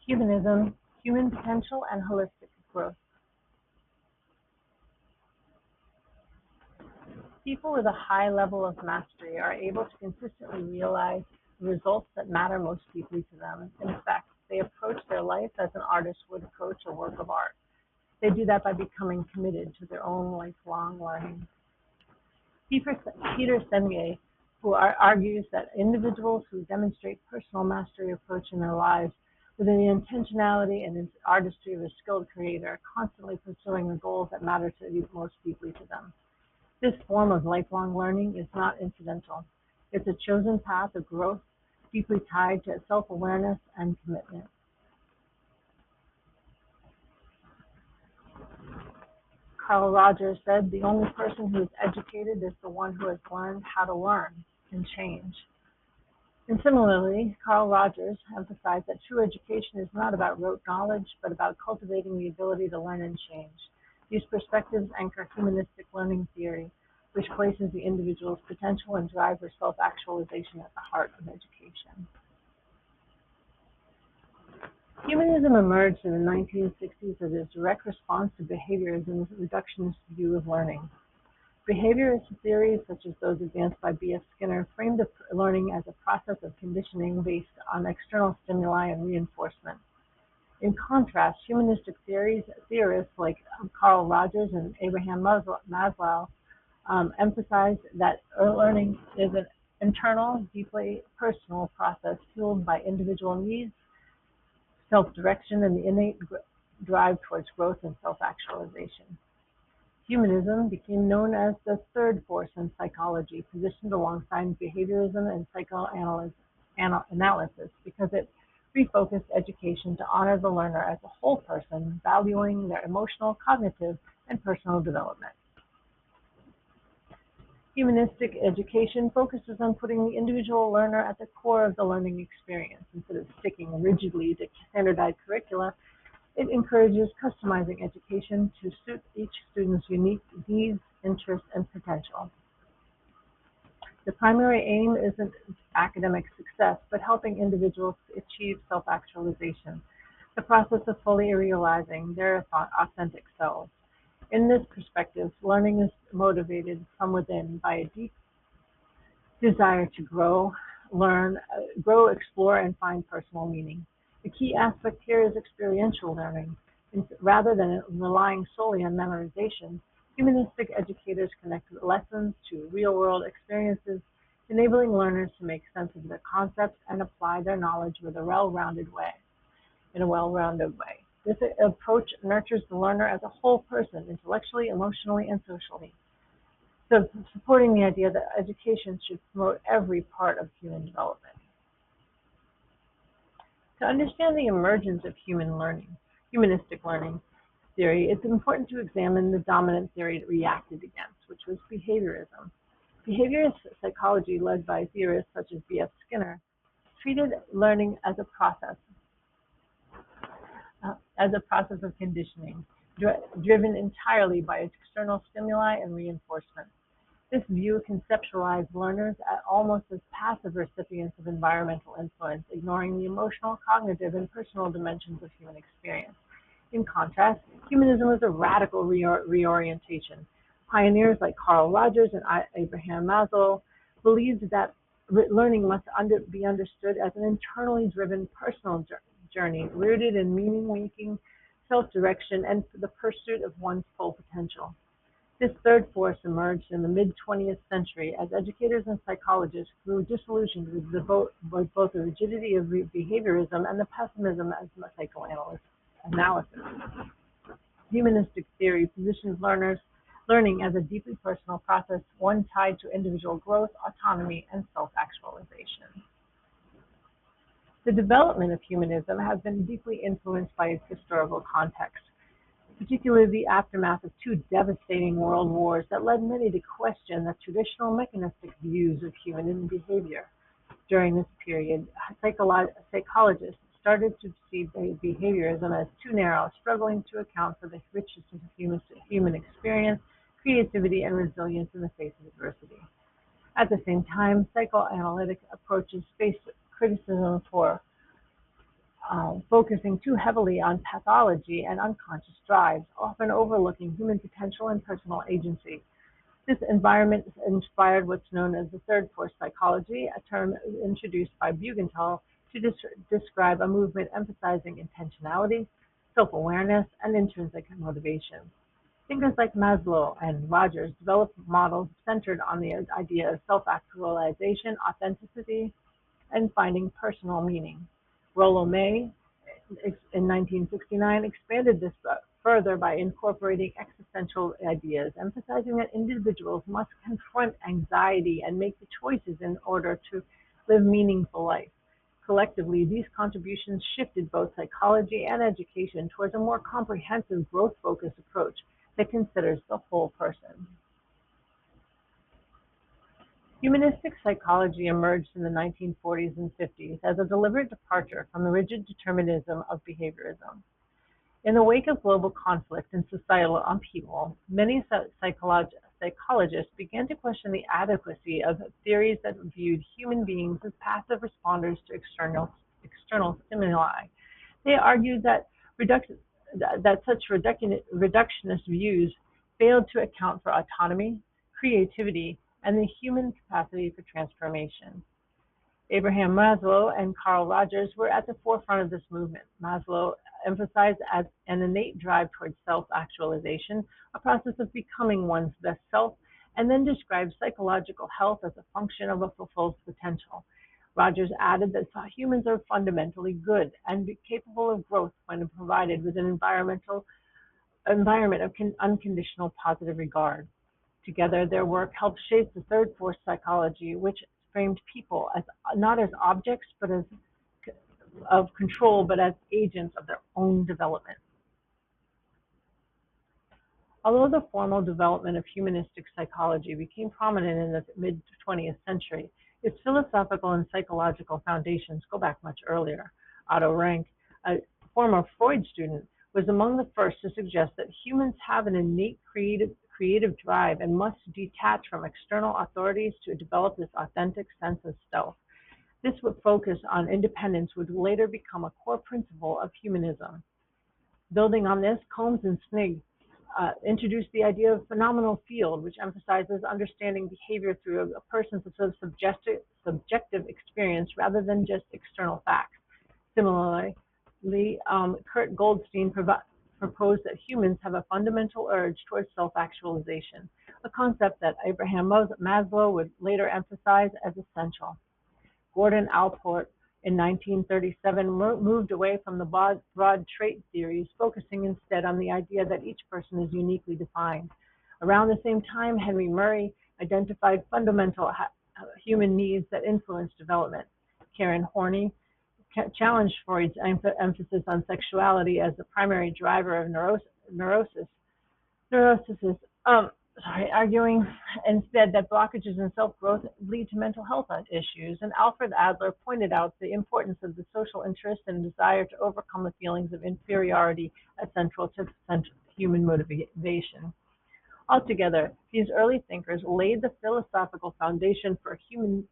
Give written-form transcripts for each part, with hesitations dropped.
Humanism, human potential and holistic growth. People with a high level of mastery are able to consistently realize the results that matter most deeply to them. In fact, they approach their life as an artist would approach a work of art. They do that by becoming committed to their own lifelong learning. Peter Senge, who argues that individuals who demonstrate personal mastery approach in their lives within the intentionality and artistry of a skilled creator, are constantly pursuing the goals that matter most deeply to them. This form of lifelong learning is not incidental. It's a chosen path of growth, deeply tied to self-awareness and commitment. Carl Rogers said, "The only person who is educated is the one who has learned how to learn and change." And similarly, Carl Rogers emphasized that true education is not about rote knowledge, but about cultivating the ability to learn and change. These perspectives anchor humanistic learning theory, which places the individual's potential and drive for self-actualization at the heart of education. Humanism emerged in the 1960s as a direct response to behaviorism's reductionist view of learning. Behaviorist theories, such as those advanced by B.F. Skinner, framed learning as a process of conditioning based on external stimuli and reinforcement. In contrast, humanistic theorists like Carl Rogers and Abraham Maslow emphasized that learning is an internal, deeply personal process fueled by individual needs, self-direction, and the innate drive towards growth and self-actualization. Humanism became known as the third force in psychology, positioned alongside behaviorism and psychoanalysis because it refocused education to honor the learner as a whole person, valuing their emotional, cognitive, and personal development. Humanistic education focuses on putting the individual learner at the core of the learning experience. Instead of sticking rigidly to standardized curricula, it encourages customizing education to suit each student's unique needs, interests, and potential. The primary aim isn't academic success, but helping individuals achieve self-actualization, the process of fully realizing their authentic selves. In this perspective, learning is motivated from within by a deep desire to grow, explore, and find personal meaning. The key aspect here is experiential learning. Rather than relying solely on memorization, humanistic educators connect lessons to real-world experiences, enabling learners to make sense of their concepts and apply their knowledge in a well-rounded way. This approach nurtures the learner as a whole person, intellectually, emotionally, and socially, so supporting the idea that education should promote every part of human development. To understand the emergence of humanistic learning theory, it's important to examine the dominant theory it reacted against, which was behaviorism. Behaviorist psychology, led by theorists such as B.F. Skinner, treated learning as a process of conditioning, driven entirely by external stimuli and reinforcement. This view conceptualized learners almost as passive recipients of environmental influence, ignoring the emotional, cognitive, and personal dimensions of human experience. In contrast, humanism was a radical reorientation. Pioneers like Carl Rogers and Abraham Maslow believed that learning must be understood as an internally driven personal journey, rooted in meaning-making, self-direction, and the pursuit of one's full potential. This third force emerged in the mid-20th century as educators and psychologists grew disillusioned with both the rigidity of behaviorism and the pessimism of psychoanalysis. Humanistic theory positions learning as a deeply personal process, one tied to individual growth, autonomy, and self-actualization. The development of humanism has been deeply influenced by its historical context, particularly the aftermath of two devastating world wars that led many to question the traditional mechanistic views of human behavior. During this period, psychologists started to see behaviorism as too narrow, struggling to account for the richness of human experience, creativity, and resilience in the face of adversity. At the same time, psychoanalytic approaches faced criticism for focusing too heavily on pathology and unconscious drives, often overlooking human potential and personal agency. This environment inspired what's known as the third force psychology, a term introduced by Bugenthal to describe a movement emphasizing intentionality, self-awareness, and intrinsic motivation. Thinkers like Maslow and Rogers developed models centered on the idea of self-actualization, authenticity, and finding personal meaning. Rollo May in 1969 expanded this further by incorporating existential ideas, emphasizing that individuals must confront anxiety and make the choices in order to live meaningful life. Collectively, these contributions shifted both psychology and education towards a more comprehensive, growth-focused approach that considers the whole person. Humanistic psychology emerged in the 1940s and 50s as a deliberate departure from the rigid determinism of behaviorism. In the wake of global conflict and societal upheaval, many psychologists began to question the adequacy of theories that viewed human beings as passive responders to external stimuli. They argued that such reductionist views failed to account for autonomy, creativity, and the human capacity for transformation. Abraham Maslow and Carl Rogers were at the forefront of this movement. Maslow emphasized as an innate drive towards self-actualization, a process of becoming one's best self, and then described psychological health as a function of a fulfilled potential. Rogers added that humans are fundamentally good and capable of growth when provided with an environment of unconditional positive regard. Together, their work helped shape the third force psychology, which framed people as not as objects but as of control, but as agents of their own development. Although the formal development of humanistic psychology became prominent in the mid-20th century, its philosophical and psychological foundations go back much earlier. Otto Rank, a former Freud student, was among the first to suggest that humans have an innate creative drive and must detach from external authorities to develop this authentic sense of self. This focus on independence would later become a core principle of humanism. Building on this, Combs and Snigg introduced the idea of phenomenal field, which emphasizes understanding behavior through a person's subjective experience rather than just external facts. Similarly, Kurt Goldstein proposed that humans have a fundamental urge towards self-actualization, a concept that Abraham Maslow would later emphasize as essential. Gordon Allport in 1937 moved away from the broad trait theories, focusing instead on the idea that each person is uniquely defined. Around the same time, Henry Murray identified fundamental human needs that influence development. Karen Horney challenged Freud's emphasis on sexuality as the primary driver of neurosis, arguing instead that blockages in self-growth lead to mental health issues. And Alfred Adler pointed out the importance of the social interest and desire to overcome the feelings of inferiority as central to human motivation. Altogether, these early thinkers laid the philosophical foundation for the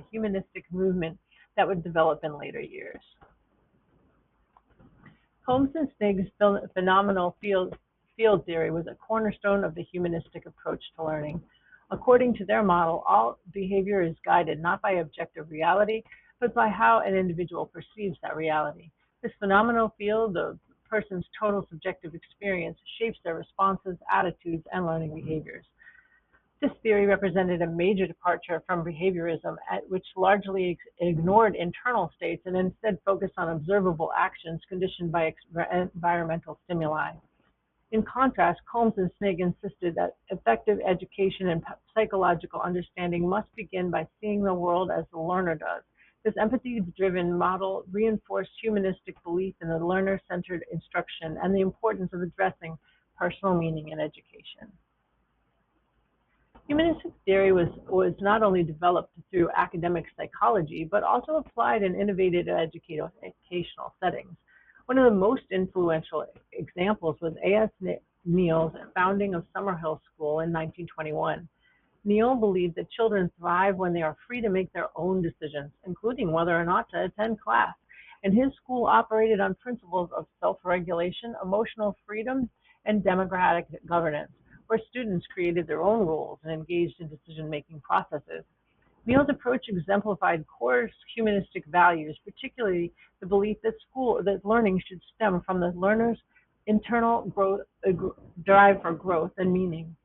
humanistic movement that would develop in later years. Combs and Snigg's phenomenal field theory was a cornerstone of the humanistic approach to learning. According to their model, all behavior is guided not by objective reality, but by how an individual perceives that reality. This phenomenal field of a person's total subjective experience shapes their responses, attitudes, and learning behaviors. This theory represented a major departure from behaviorism, which largely ignored internal states and instead focused on observable actions conditioned by environmental stimuli. In contrast, Combs and Snigg insisted that effective education and psychological understanding must begin by seeing the world as the learner does. This empathy-driven model reinforced humanistic belief in the learner-centered instruction and the importance of addressing personal meaning in education. Humanistic theory was not only developed through academic psychology, but also applied in innovative educational settings. One of the most influential examples was A.S. Neal's founding of Summerhill School in 1921. Neal believed that children thrive when they are free to make their own decisions, including whether or not to attend class. and his school operated on principles of self-regulation, emotional freedom, and democratic governance, where students created their own rules and engaged in decision-making processes. Neal's approach exemplified core humanistic values, particularly the belief that learning should stem from the learner's internal growth, drive for growth and meaning.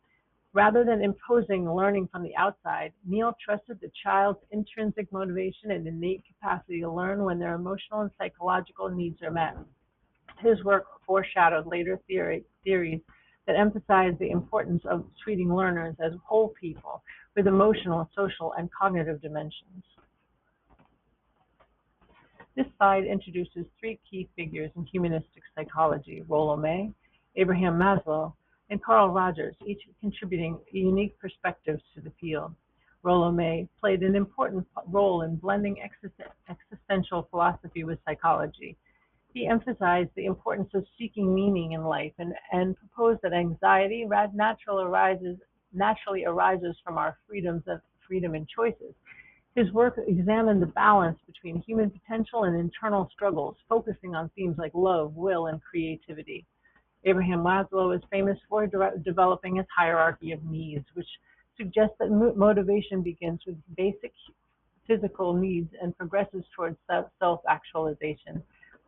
Rather than imposing learning from the outside, Neal trusted the child's intrinsic motivation and innate capacity to learn when their emotional and psychological needs are met. His work foreshadowed later theories that emphasized the importance of treating learners as whole people with emotional, social, and cognitive dimensions. This slide introduces three key figures in humanistic psychology: Rollo May, Abraham Maslow, and Carl Rogers, each contributing unique perspectives to the field. Rollo May played an important role in blending existential philosophy with psychology. He emphasized the importance of seeking meaning in life and proposed that anxiety naturally arises from our freedom and choices. His work examined the balance between human potential and internal struggles, focusing on themes like love, will, and creativity. Abraham Maslow is famous for developing his hierarchy of needs, which suggests that motivation begins with basic physical needs and progresses towards self-actualization.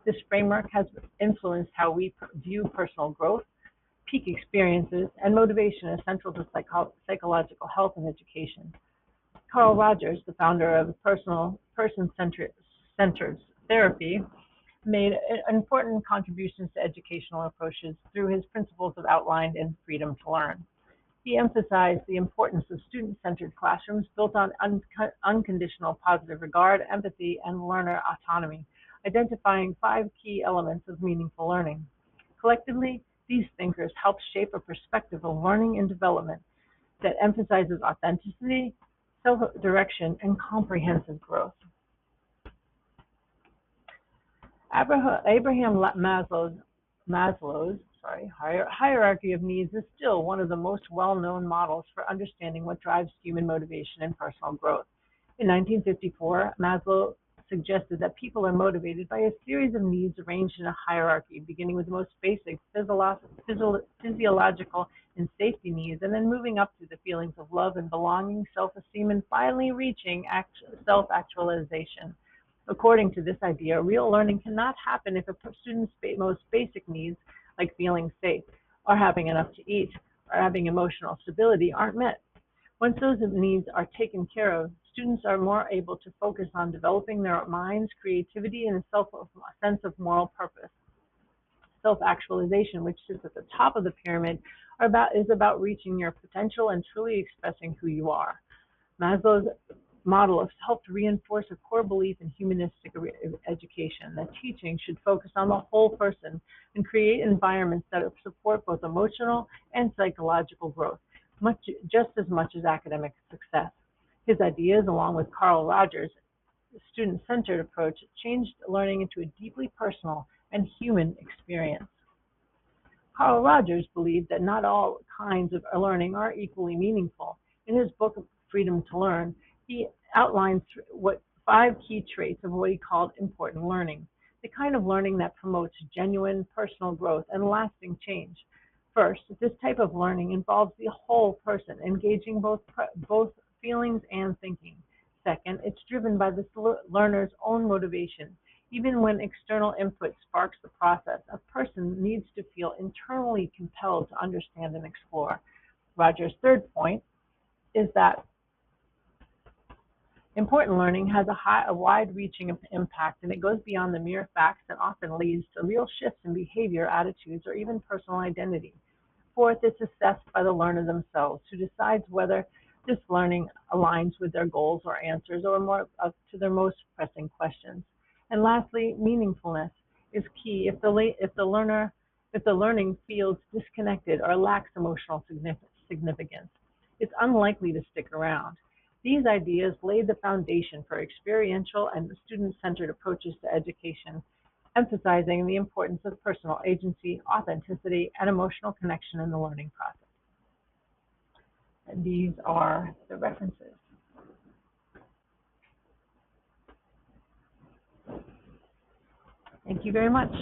This framework has influenced how we view personal growth, peak experiences, and motivation as central to psychological health and education. Carl Rogers, the founder of person-centered therapy, made important contributions to educational approaches through his principles outlined in Freedom to Learn. He emphasized the importance of student-centered classrooms built on unconditional positive regard, empathy, and learner autonomy, identifying 5 key elements of meaningful learning. Collectively, these thinkers helped shape a perspective of learning and development that emphasizes authenticity, self-direction, and comprehensive growth. Abraham Maslow's hierarchy of needs is still one of the most well-known models for understanding what drives human motivation and personal growth. In 1954, Maslow suggested that people are motivated by a series of needs arranged in a hierarchy, beginning with the most basic physiological and safety needs, and then moving up to the feelings of love and belonging, self-esteem, and finally reaching self-actualization. According to this idea, real learning cannot happen if a student's most basic needs, like feeling safe, or having enough to eat, or having emotional stability, aren't met. Once those needs are taken care of, students are more able to focus on developing their minds, creativity, and a sense of moral purpose. Self-actualization, which sits at the top of the pyramid, is about reaching your potential and truly expressing who you are. Maslow's model has helped reinforce a core belief in humanistic education, that teaching should focus on the whole person and create environments that support both emotional and psychological growth, just as much as academic success. His ideas, along with Carl Rogers' student-centered approach, changed learning into a deeply personal and human experience. Carl Rogers believed that not all kinds of learning are equally meaningful. In his book, Freedom to Learn, he outlined 5 key traits of what he called important learning, the kind of learning that promotes genuine personal growth and lasting change. First, this type of learning involves the whole person, engaging both feelings and thinking. Second, it's driven by the learner's own motivation. Even when external input sparks the process, a person needs to feel internally compelled to understand and explore. Rogers' third point is that important learning has a wide-reaching impact, and it goes beyond the mere facts and often leads to real shifts in behavior, attitudes, or even personal identity. Fourth, it's assessed by the learner themselves, who decides whether this learning aligns with their goals or answers or more to their most pressing questions. And lastly, meaningfulness is key. If the learning feels disconnected or lacks emotional significance, it's unlikely to stick around. These ideas laid the foundation for experiential and student-centered approaches to education, emphasizing the importance of personal agency, authenticity, and emotional connection in the learning process. And these are the references. Thank you very much.